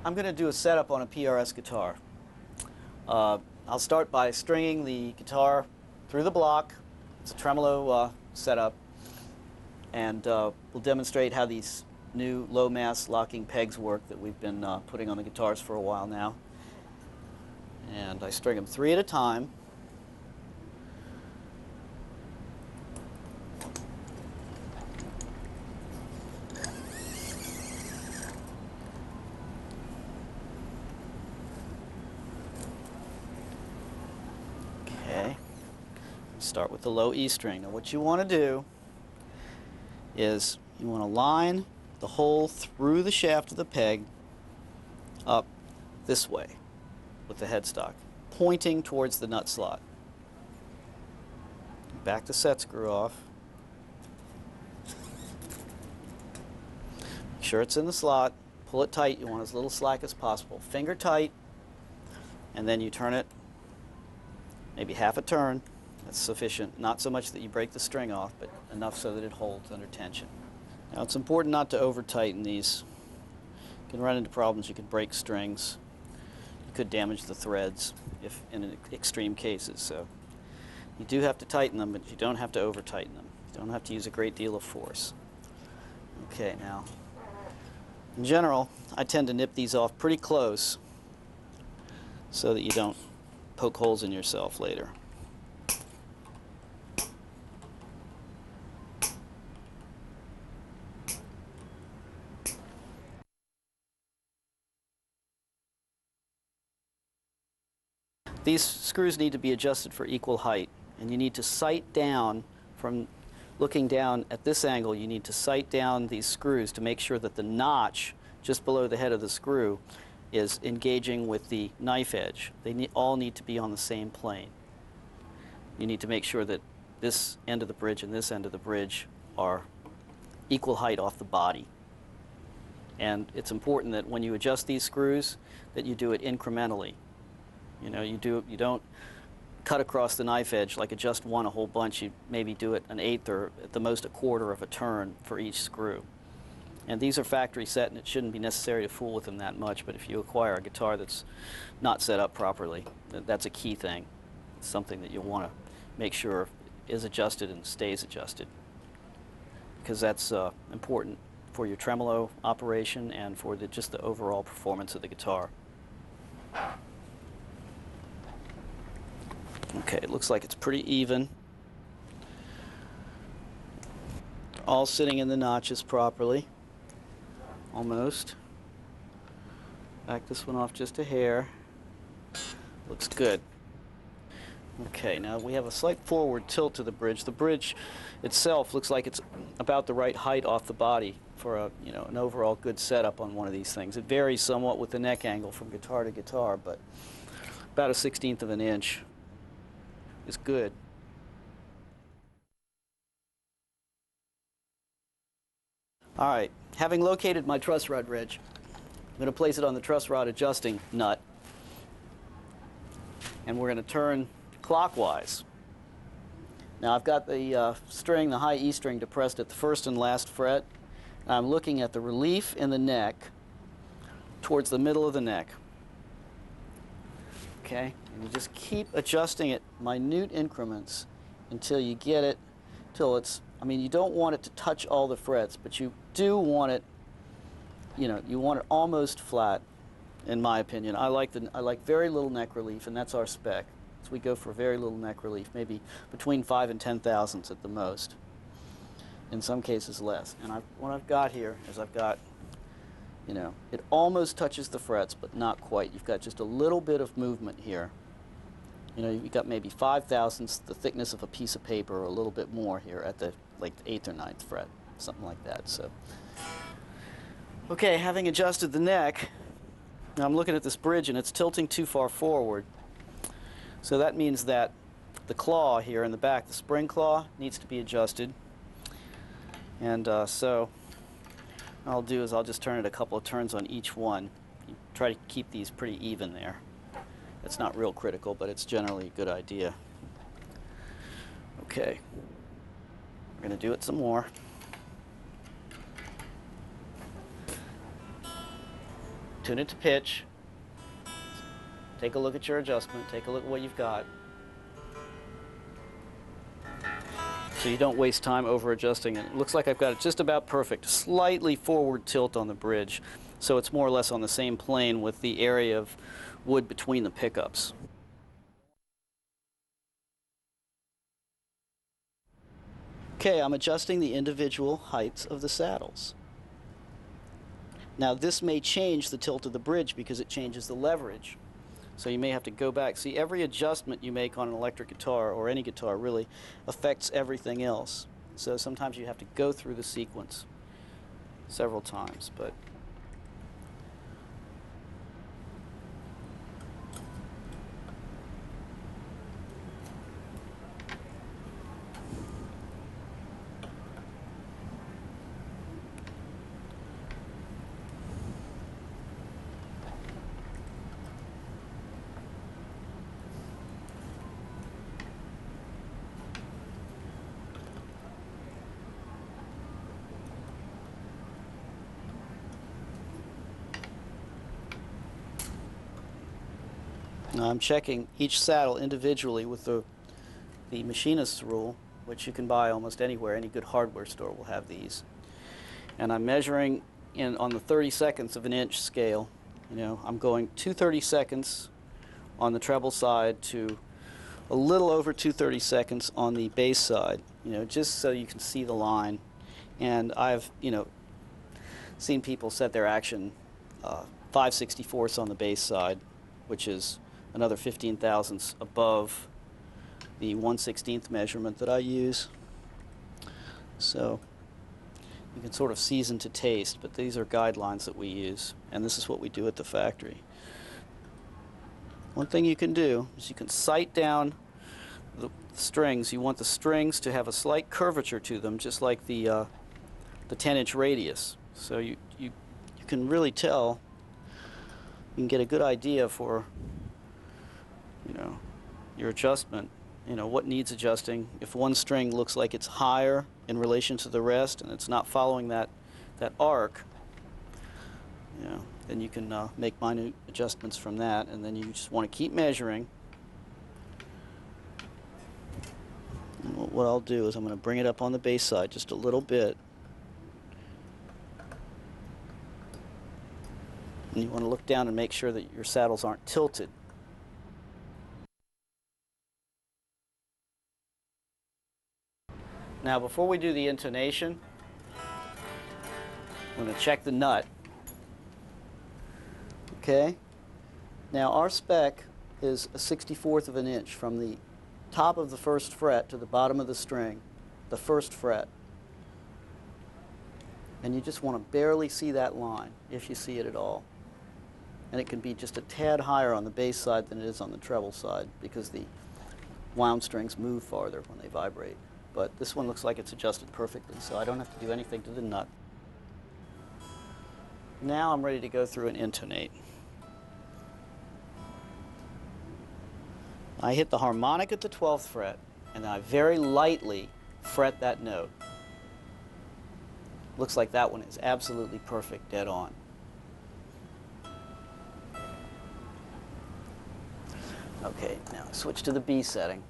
I'm going to do a setup on a PRS guitar. I'll start by stringing the guitar through the block. It's a tremolo setup, and we'll demonstrate how these new low mass locking pegs work that we've been putting on the guitars for a while now. And I string them 3 at a time. Okay, start with the low E string. Now what you want to do is you want to line the hole through the shaft of the peg up this way with the headstock, pointing towards the nut slot. Back the set screw off. Make sure it's in the slot. Pull it tight. You want as little slack as possible. Finger tight, and then you turn it maybe half a turn. That's sufficient. Not so much that you break the string off, but enough so that it holds under tension. Now it's important not to over tighten these. You can run into problems. You could break strings. You could damage the threads if in extreme cases. So you do have to tighten them, but you don't have to over tighten them. You don't have to use a great deal of force. Okay, now in general, I tend to nip these off pretty close so that you don't poke holes in yourself later. These screws need to be adjusted for equal height, and you need to sight down from looking down at this angle. You need to sight down these screws to make sure that the notch just below the head of the screw is engaging with the knife edge. They all need to be on the same plane. You need to make sure that this end of the bridge and this end of the bridge are equal height off the body. And it's important that when you adjust these screws that you do it incrementally. You know, you don't cut across the knife edge like adjust one a whole bunch. You maybe do it an eighth or at the most a quarter of a turn for each screw. And these are factory set, and it shouldn't be necessary to fool with them that much, but if you acquire a guitar that's not set up properly, that's a key thing. It's something that you'll want to make sure is adjusted and stays adjusted, because that's important for your tremolo operation and for just the overall performance of the guitar. Okay, it looks like it's pretty even. All sitting in the notches properly. Almost. Back this one off just a hair. Looks good. Okay, now we have a slight forward tilt to the bridge. The bridge itself looks like it's about the right height off the body for a, an overall good setup on one of these things. It varies somewhat with the neck angle from guitar to guitar, but about a 1/16 of an inch is good. All right, having located my truss rod ridge, I'm going to place it on the truss rod adjusting nut, and we're going to turn clockwise. Now I've got the string, the high E string, depressed at the first and last fret, and I'm looking at the relief in the neck towards the middle of the neck. Okay, and you just keep adjusting it minute increments until you get it, till it's, you don't want it to touch all the frets, but you do want it, you want it almost flat, in my opinion. I like very little neck relief, and that's our spec. So we go for very little neck relief, maybe between 5 and 10 thousandths at the most. In some cases less. And what I've got here is I've got, it almost touches the frets, but not quite. You've got just a little bit of movement here. You've got maybe 5 thousandths the thickness of a piece of paper, or a little bit more here at the 8th or 9th fret, something like that. So, okay, having adjusted the neck, now I'm looking at this bridge and it's tilting too far forward. So that means that the claw here in the back, the spring claw, needs to be adjusted. And so what I'll do is I'll just turn it a couple of turns on each one. You try to keep these pretty even there. It's not real critical, but it's generally a good idea. Okay, we're going to do it some more. tune it to pitch, take a look at your adjustment, take a look at what you've got, so you don't waste time over adjusting it. It looks like I've got it just about perfect. Slightly forward tilt on the bridge, so it's more or less on the same plane with the area of wood between the pickups. Okay, I'm adjusting the individual heights of the saddles. Now this may change the tilt of the bridge because it changes the leverage. So you may have to go back. See, every adjustment you make on an electric guitar, or any guitar really, affects everything else. So sometimes you have to go through the sequence several times. But now I'm checking each saddle individually with the machinist's rule, which you can buy almost anywhere. Any good hardware store will have these. And I'm measuring on the 32nds of an inch scale. You know, I'm going 2/32 on the treble side to a little over 2/32 on the bass side. You know, just so you can see the line. And I've, you know, seen people set their action 5/64 on the bass side, which is another 15 thousandths above the 1/16 measurement that I use. So you can sort of season to taste, but these are guidelines that we use, and this is what we do at the factory. One thing you can do is you can sight down the strings. You want the strings to have a slight curvature to them, just like the 10-inch radius. So you can really tell, you can get a good idea for, you know, your adjustment, you know, what needs adjusting. If one string looks like it's higher in relation to the rest and it's not following that arc, you know, then you can make minute adjustments from that, and then you just want to keep measuring. And what I'll do is I'm going to bring it up on the bass side just a little bit. And you want to look down and make sure that your saddles aren't tilted. Now, before we do the intonation, I'm going to check the nut. Okay? Now, our spec is a 1/64 of an inch from the top of the first fret to the bottom of the string, the first fret. And you just want to barely see that line, if you see it at all. And it can be just a tad higher on the bass side than it is on the treble side, because the wound strings move farther when they vibrate. But this one looks like it's adjusted perfectly, so I don't have to do anything to the nut. Now I'm ready to go through and intonate. I hit the harmonic at the 12th fret, and then I very lightly fret that note. Looks like that one is absolutely perfect, dead on. Okay, now switch to the B setting.